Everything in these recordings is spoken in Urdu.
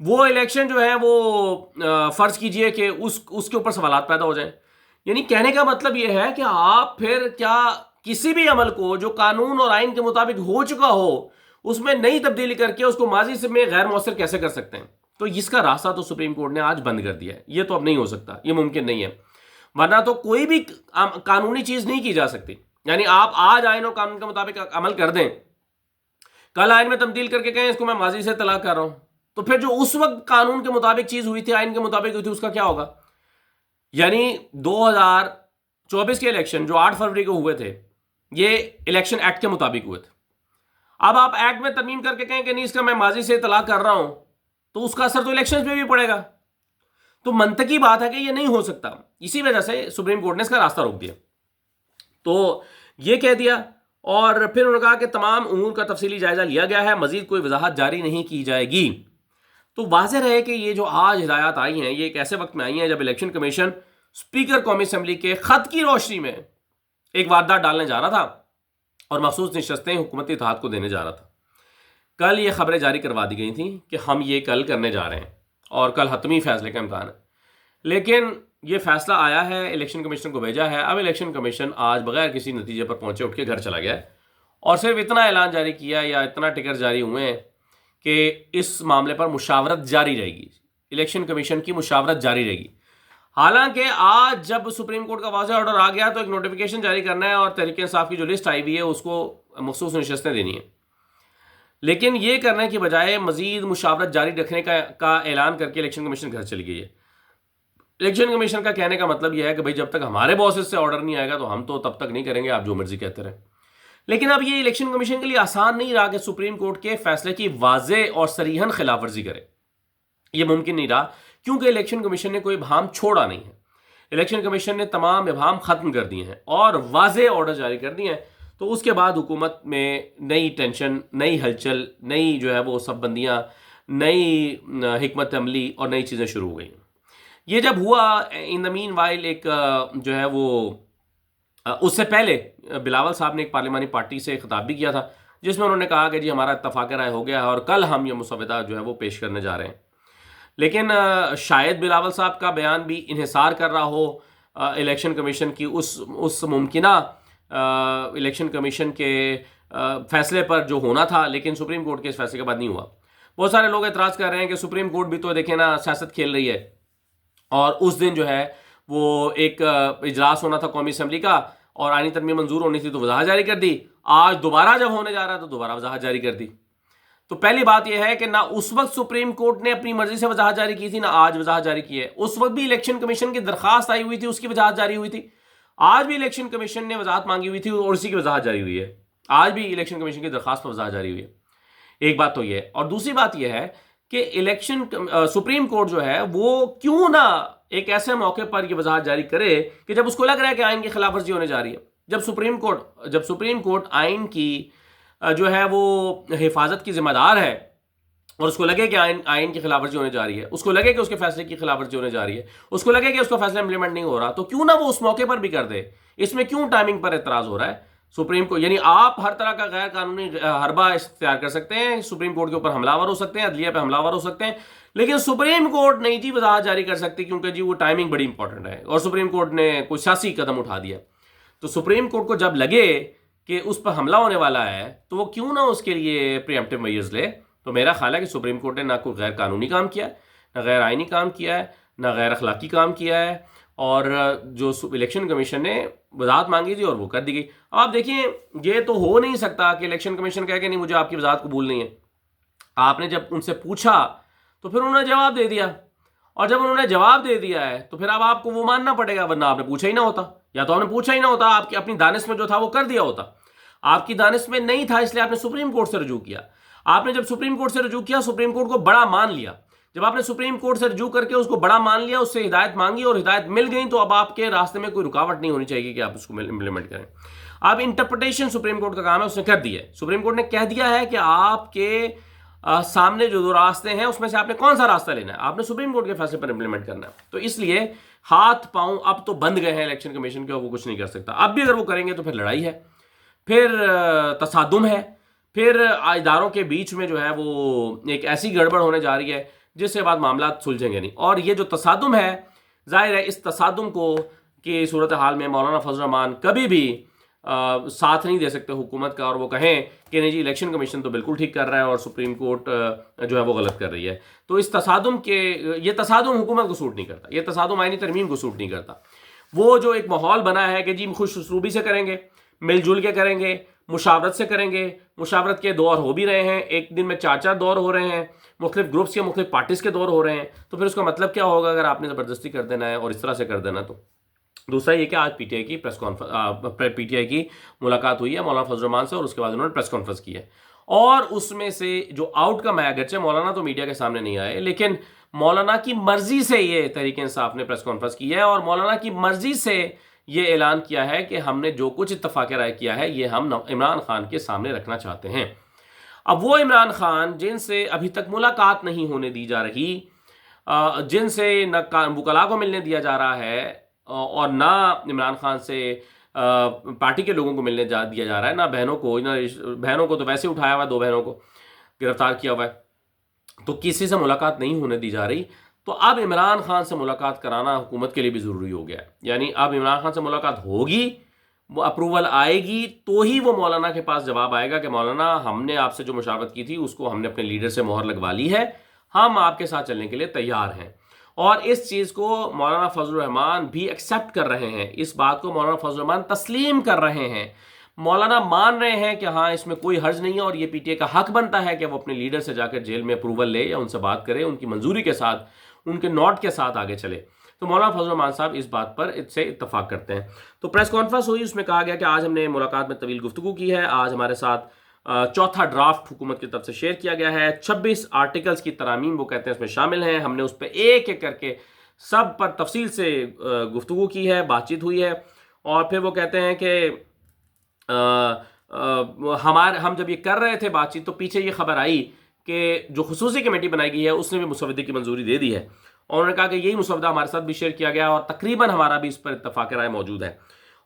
وہ الیکشن جو ہے وہ فرض کیجئے کہ اس کے اوپر سوالات پیدا ہو جائیں. یعنی کہنے کا مطلب یہ ہے کہ آپ پھر کیا کسی بھی عمل کو جو قانون اور آئین کے مطابق ہو چکا ہو اس میں نئی تبدیلی کر کے اس کو ماضی سے میں غیر مؤثر کیسے کر سکتے ہیں؟ تو اس کا راستہ تو سپریم کورٹ نے آج بند کر دیا ہے. یہ تو اب نہیں ہو سکتا, یہ ممکن نہیں ہے. ورنہ تو کوئی بھی قانونی چیز نہیں کی جا سکتی. یعنی آپ آج آئین اور قانون کے مطابق عمل کر دیں, کل آئین میں تبدیل کر کے کہیں اس کو میں ماضی سے طلاق کر رہا ہوں, تو پھر جو اس وقت قانون کے مطابق چیز ہوئی تھی, آئین کے مطابق ہوئی تھی, اس کا کیا ہوگا؟ یعنی 2024 کے الیکشن جو 8 فروری کو ہوئے تھے, یہ الیکشن ایکٹ کے مطابق ہوئے تھے. اب آپ ایکٹ میں ترمیم کر کے کہیں کہ نہیں اس کا میں ماضی سے طلاق کر رہا ہوں, تو اس کا اثر تو الیکشن پہ بھی پڑے گا. تو منطقی بات ہے کہ یہ نہیں ہو سکتا. اسی وجہ سے سپریم کورٹ نے اس کا راستہ روک دیا. تو یہ کہہ دیا, اور پھر انہوں نے کہا کہ تمام امور کا تفصیلی جائزہ لیا گیا ہے, مزید کوئی وضاحت جاری نہیں کی جائے گی. تو واضح رہے کہ یہ جو آج ہدایات آئی ہیں یہ ایک ایسے وقت میں آئی ہیں جب الیکشن کمیشن اسپیکر قومی اسمبلی کے خط کی روشنی میں ایک واردات ڈالنے جا رہا تھا اور مخصوص نشستیں حکومتی اتحاد کو دینے جا رہا تھا. کل یہ خبریں جاری کروا دی گئی تھیں کہ ہم یہ کل کرنے جا رہے ہیں اور کل حتمی فیصلے کا امکان ہے. لیکن یہ فیصلہ آیا ہے, الیکشن کمیشن کو بھیجا ہے. اب الیکشن کمیشن آج بغیر کسی نتیجے پر پہنچے اٹھ کے گھر چلا گیا ہے اور صرف اتنا اعلان جاری کیا یا اتنا ٹکر جاری ہوئے ہیں کہ اس معاملے پر مشاورت جاری رہے گی, الیکشن کمیشن کی مشاورت جاری رہے گی. حالانکہ آج جب سپریم کورٹ کا واضح آرڈر آ گیا تو ایک نوٹیفیکیشن جاری کرنا ہے اور تحریک انصاف کی جو لسٹ آئی ہوئی ہے اس کو مخصوص نشستیں دینی ہیں. لیکن یہ کرنے کی بجائے مزید مشاورت جاری رکھنے کا اعلان کر کے الیکشن کمیشن گھر چلی گئی ہے. الیکشن کمیشن کا کہنے کا مطلب یہ ہے کہ بھائی جب تک ہمارے باسز سے آرڈر نہیں آئے گا تو ہم تو تب تک نہیں کریں گے, آپ جو مرضی کہتے رہیں. لیکن اب یہ الیکشن کمیشن کے لیے آسان نہیں رہا کہ سپریم کورٹ کے فیصلے کی واضح اور صریحاً خلاف ورزی کرے. یہ ممکن نہیں رہا کیونکہ الیکشن کمیشن نے کوئی ابہام چھوڑا نہیں ہے. الیکشن کمیشن نے تمام ابہام ختم کر دیے ہیں اور واضح آرڈر جاری کر دیے ہیں. تو اس کے بعد حکومت میں نئی ٹینشن, نئی ہلچل, نئی جو ہے وہ سب بندیاں, نئی حکمت عملی اور نئی چیزیں شروع ہو گئی. یہ جب ہوا ان دا مین وائل ایک جو ہے وہ اس سے پہلے بلاول صاحب نے ایک پارلیمانی پارٹی سے خطاب بھی کیا تھا جس میں انہوں نے کہا کہ جی ہمارا اتفاق رائے ہو گیا ہے اور کل ہم یہ مسودہ جو ہے وہ پیش کرنے جا رہے ہیں. لیکن شاید بلاول صاحب کا بیان بھی انحصار کر رہا ہو الیکشن کمیشن کی اس ممکنہ الیکشن کمیشن کے فیصلے پر جو ہونا تھا, لیکن سپریم کورٹ کے اس فیصلے کے بعد نہیں ہوا. بہت سارے لوگ اعتراض کر رہے ہیں کہ سپریم کورٹ بھی تو دیکھیں نا سیاست کھیل رہی ہے, اور اس دن جو ہے وہ ایک اجلاس ہونا تھا قومی اسمبلی کا اور آئینی ترمیم منظور ہونی تھی تو وضاحت جاری کر دی. آج دوبارہ جب ہونے جا رہا تو دوبارہ وضاحت جاری کر دی. تو پہلی بات یہ ہے کہ نہ اس وقت سپریم کورٹ نے اپنی مرضی سے وضاحت جاری کی تھی, نہ آج وضاحت جاری کی ہے. اس وقت بھی الیکشن کمیشن کی درخواست آئی ہوئی تھی, اس کی وضاحت جاری ہوئی تھی. آج بھی الیکشن کمیشن نے وضاحت مانگی ہوئی تھی اور اسی کی وضاحت جاری ہوئی ہے. آج بھی الیکشن کمیشن کی درخواست پر وضاحت جاری ہوئی ہے. ایک بات تو یہ ہے. اور دوسری بات یہ ہے کہ سپریم کورٹ جو ہے وہ کیوں نہ ایک ایسے موقع پر یہ وضاحت جاری کرے کہ جب اس کو لگ رہا ہے کہ آئین کی خلاف ورزی ہونے جا رہی ہے. جب سپریم کورٹ آئین کی جو ہے وہ حفاظت کی ذمہ دار ہے اور اس کو لگے کہ آئین کی خلاف ورزی ہونے جا رہی ہے, اس کو لگے کہ اس کے فیصلے کی خلاف ورزی ہونے جا رہی ہے, اس کو لگے کہ اس کا فیصلہ امپلیمنٹ نہیں ہو رہا, تو کیوں نہ وہ اس موقع پر بھی کر دے. اس میں کیوں ٹائمنگ پر اعتراض ہو رہا ہے سپریم کورٹ؟ یعنی آپ ہر طرح کا غیر قانونی حربہ اختیار کر سکتے ہیں, سپریم کورٹ کے اوپر حملہ آور ہو سکتے ہیں, عدلیہ پہ حملہ آور ہو سکتے ہیں, لیکن سپریم کورٹ نہیں جی وضاحت جاری کر سکتی کیونکہ جی وہ ٹائمنگ بڑی امپورٹنٹ ہے اور سپریم کورٹ نے کوئی سیاسی قدم اٹھا دیا. تو سپریم کورٹ کو جب لگے کہ اس پر حملہ ہونے والا ہے تو وہ کیوں نہ اس کے لیے پریمپٹیو میجرز لے. تو میرا خیال ہے کہ سپریم کورٹ نے نہ کوئی غیر قانونی کام کیا ہے, نہ غیر آئینی کام کیا ہے, نہ غیر اخلاقی کام کیا ہے, اور جو الیکشن کمیشن نے وضاحت مانگی تھی اور وہ کر دی گئی. اب آپ دیکھیں یہ تو ہو نہیں سکتا کہ الیکشن کمیشن کہے کہ نہیں مجھے آپ کی وضاحت قبول نہیں ہے. آپ نے جب ان سے پوچھا تو پھر انہوں نے جواب دے دیا, اور جب انہوں نے جواب دے دیا ہے تو پھر اب آپ کو وہ ماننا پڑے گا, ورنہ آپ نے پوچھا ہی نہ ہوتا. یا تو آپ نے پوچھا ہی نہ ہوتا, آپ کی اپنی دانش میں جو تھا وہ کر دیا ہوتا. آپ کی دانش میں نہیں تھا اس لیے آپ نے سپریم کورٹ سے رجوع کیا. آپ نے جب سپریم کورٹ سے رجوع کیا, سپریم کورٹ کو بڑا مان لیا. جب آپ نے سپریم کورٹ سے رجوع کر کے اس کو بڑا مان لیا, اس سے ہدایت مانگی اور ہدایت مل گئی, تو اب آپ کے راستے میں کوئی رکاوٹ نہیں ہونی چاہیے کہ آپ اس کو امپلیمنٹ کریں. اب انٹرپریٹیشن سپریم کورٹ کا کام ہے, اس نے کر دیا ہے. سپریم کورٹ نے کہہ دیا ہے کہ آپ کے سامنے جو دو راستے ہیں اس میں سے آپ نے کون سا راستہ لینا ہے, آپ نے سپریم کورٹ کے فیصلے پر امپلیمنٹ کرنا ہے. تو اس لیے ہاتھ پاؤں اب تو بند گئے ہیں الیکشن کمیشن کے, اور وہ کچھ نہیں کر سکتا. اب بھی اگر وہ کریں گے تو پھر لڑائی ہے, پھر تصادم ہے, پھر اداروں کے بیچ میں جو ہے وہ ایک ایسی گڑبڑ ہونے جا رہی ہے جس کے بعد معاملات سلجھیں گے نہیں. اور یہ جو تصادم ہے, ظاہر ہے اس تصادم کو کی صورتحال میں مولانا فضل الرحمان کبھی بھی ساتھ نہیں دے سکتے حکومت کا, اور وہ کہیں کہ نہیں جی الیکشن کمیشن تو بالکل ٹھیک کر رہا ہے اور سپریم کورٹ جو ہے وہ غلط کر رہی ہے. تو اس تصادم یہ تصادم حکومت کو سوٹ نہیں کرتا, یہ تصادم آئینی ترمیم کو سوٹ نہیں کرتا. وہ جو ایک ماحول بنا ہے کہ جی خوش اسلوبی سے کریں گے, مل جل کے کریں گے, مشاورت سے کریں گے, مشاورت کے دور ہو بھی رہے ہیں, ایک دن میں 4 دور ہو رہے ہیں, مختلف گروپس کے مختلف پارٹیز کے دور ہو رہے ہیں, تو پھر اس کا مطلب کیا ہوگا اگر آپ نے زبردستی کر دینا ہے اور اس طرح سے کر دینا. تو دوسرا یہ کہ آج پی ٹی آئی کی پی ٹی آئی کی ملاقات ہوئی ہے مولانا فضل الرحمان سے, اور اس کے بعد انہوں نے پریس کانفرنس کی ہے, اور اس میں سے جو آؤٹ کم ہے, اگرچہ مولانا تو میڈیا کے سامنے نہیں آئے, لیکن مولانا کی مرضی سے یہ تحریک انصاف نے پریس کانفرنس کی ہے, اور مولانا کی مرضی سے یہ اعلان کیا ہے کہ ہم نے جو کچھ اتفاق رائے کیا ہے یہ ہم عمران خان کے سامنے رکھنا چاہتے ہیں. اب وہ عمران خان جن سے ابھی تک ملاقات نہیں ہونے دی جا رہی, جن سے نہ وکلاء کو ملنے دیا جا رہا ہے اور نہ عمران خان سے پارٹی کے لوگوں کو ملنے دیا جا رہا ہے, نہ بہنوں کو تو ویسے اٹھایا ہوا ہے, 2 بہنوں کو گرفتار کیا ہوا ہے, تو کسی سے ملاقات نہیں ہونے دی جا رہی. تو اب عمران خان سے ملاقات کرانا حکومت کے لیے بھی ضروری ہو گیا ہے. یعنی اب عمران خان سے ملاقات ہوگی, وہ اپروول آئے گی, تو ہی وہ مولانا کے پاس جواب آئے گا کہ مولانا ہم نے آپ سے جو مشاورت کی تھی اس کو ہم نے اپنے لیڈر سے مہر لگوا لی ہے, ہم آپ کے ساتھ چلنے کے لیے تیار ہیں. اور اس چیز کو مولانا فضل الرحمان بھی ایکسیپٹ کر رہے ہیں, اس بات کو مولانا فضل الرحمان تسلیم کر رہے ہیں, مولانا مان رہے ہیں کہ ہاں اس میں کوئی حرج نہیں ہے, اور یہ پی ٹی آئی کا حق بنتا ہے کہ وہ اپنے لیڈر سے جا کر جیل میں اپروول لے یا ان سے بات کرے, ان کی منظوری کے ساتھ, ان کے نوٹ کے ساتھ آگے چلے. تو مولانا فضل الرحمان صاحب اس بات پر سے اتفاق کرتے ہیں. تو پریس کانفرنس ہوئی, اس میں کہا گیا کہ آج ہم نے ملاقات میں طویل گفتگو کی ہے, آج ہمارے ساتھ 4تھا ڈرافٹ حکومت کی طرف سے شیئر کیا گیا ہے, 26 آرٹیکلز کی ترامیم وہ کہتے ہیں اس میں شامل ہیں, ہم نے اس پہ ایک ایک کر کے سب پر تفصیل سے گفتگو کی ہے, بات چیت ہوئی ہے. اور پھر وہ کہتے ہیں کہ ہم جب یہ کر رہے تھے بات چیت تو پیچھے یہ خبر آئی کہ جو خصوصی کمیٹی بنائی گئی ہے اس نے بھی مسودے کی منظوری دے دی ہے, اور انہوں نے کہا کہ یہی مسودہ ہمارے ساتھ بھی شیئر کیا گیا اور تقریباً ہمارا بھی اس پر اتفاق رائے موجود ہے.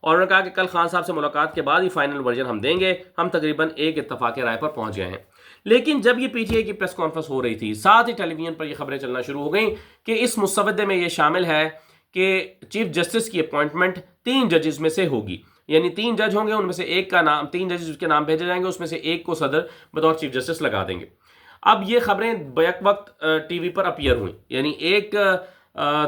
اور انہوں نے کہا کہ کل خان صاحب سے ملاقات کے بعد ہی فائنل ورژن ہم دیں گے, ہم تقریباً ایک اتفاق رائے پر پہنچ گئے ہیں. لیکن جب یہ پی ٹی آئی کی پریس کانفرنس ہو رہی تھی, ساتھ ہی ٹیلی ویژن پر یہ خبریں چلنا شروع ہو گئیں کہ اس مسودے میں یہ شامل ہے کہ چیف جسٹس کی اپوائنٹمنٹ 3 ججز میں سے ہوگی, یعنی 3 جج ہوں گے, ان میں سے ایک کا نام, 3 ججز کے نام بھیجے جائیں گے, اس میں سے ایک کو صدر بطور چیف جسٹس لگا دیں گے. اب یہ خبریں بیک وقت ٹی وی پر اپیئر ہوئیں, یعنی ایک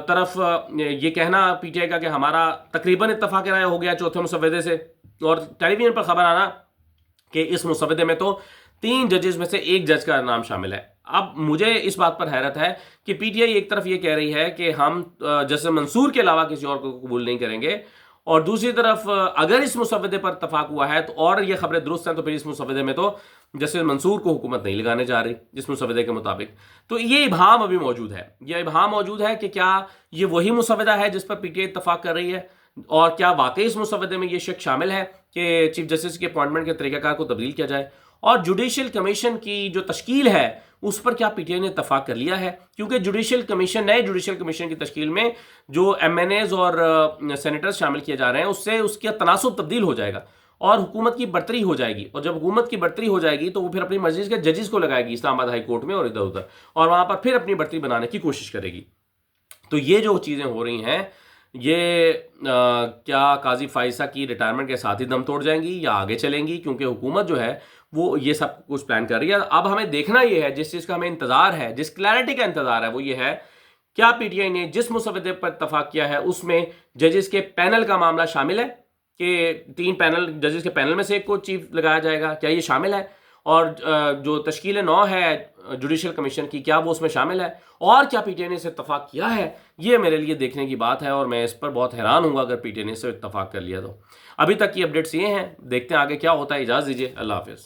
طرف یہ کہنا پی ٹی آئی کا کہ ہمارا تقریباً اتفاق رائے ہو گیا چوتھے مسودے سے, اور ٹیلی ویژن پر خبر آنا کہ اس مسودے میں تو 3 ججز میں سے ایک جج کا نام شامل ہے. اب مجھے اس بات پر حیرت ہے کہ پی ٹی آئی ایک طرف یہ کہہ رہی ہے کہ ہم جسٹس منصور کے علاوہ کسی اور کو قبول نہیں کریں گے, اور دوسری طرف اگر اس مسودے پر اتفاق ہوا ہے تو اور یہ خبریں درست ہیں تو پھر اس مسودے میں تو جسٹس منصور کو حکومت نہیں لگانے جا رہی جس مسودے کے مطابق. تو یہ ابہام ابھی موجود ہے, یہ ابہام موجود ہے کہ کیا یہ وہی مسودہ ہے جس پر پی ٹی آئی اتفاق کر رہی ہے, اور کیا واقعی اس مسودے میں یہ شک شامل ہے کہ چیف جسٹس کی اپوائنٹمنٹ کے طریقہ کار کو تبدیل کیا جائے, اور جوڈیشل کمیشن کی جو تشکیل ہے اس پر کیا پی ٹی آئی نے اتفاق کر لیا ہے, کیونکہ جوڈیشل کمیشن, نئے جوڈیشل کمیشن کی تشکیل میں جو ایم این ایز اور سینیٹرز شامل کیے جا رہے ہیں اس سے اس کا تناسب تبدیل ہو جائے گا اور حکومت کی برتری ہو جائے گی, اور جب حکومت کی برتری ہو جائے گی تو وہ پھر اپنی مرضی کے ججز کو لگائے گی اسلام آباد ہائی کورٹ میں اور ادھر ادھر, اور وہاں پر پھر اپنی برتری بنانے کی کوشش کرے گی. تو یہ جو چیزیں ہو رہی ہیں یہ کیا قاضی فائزہ کی ریٹائرمنٹ کے ساتھ ہی دم توڑ جائیں گی یا آگے چلیں گی, کیونکہ حکومت جو ہے وہ یہ سب کچھ پلان کر رہی ہے. اب ہمیں دیکھنا یہ ہے, جس چیز کا ہمیں انتظار ہے, جس کلیئرٹی کا انتظار ہے, وہ یہ ہے کیا پی ٹی آئی نے جس مسودے پر اتفاق کیا ہے اس میں ججز کے پینل کا معاملہ شامل ہے کہ 3 پینل ججز کے پینل میں سے ایک کو چیف لگایا جائے گا, کیا یہ شامل ہے, اور جو تشکیل 9 ہے جوڈیشل کمیشن کی کیا وہ اس میں شامل ہے, اور کیا پی ٹی آئی نے اسے اتفاق کیا ہے. یہ میرے لیے دیکھنے کی بات ہے, اور میں اس پر بہت حیران ہوں گا اگر پی ٹی آئی نے اسے اتفاق کر لیا تو. ابھی تک کی اپڈیٹس یہ ہیں, دیکھتے ہیں آگے کیا ہوتا ہے. اجازت دیجیے, اللہ حافظ.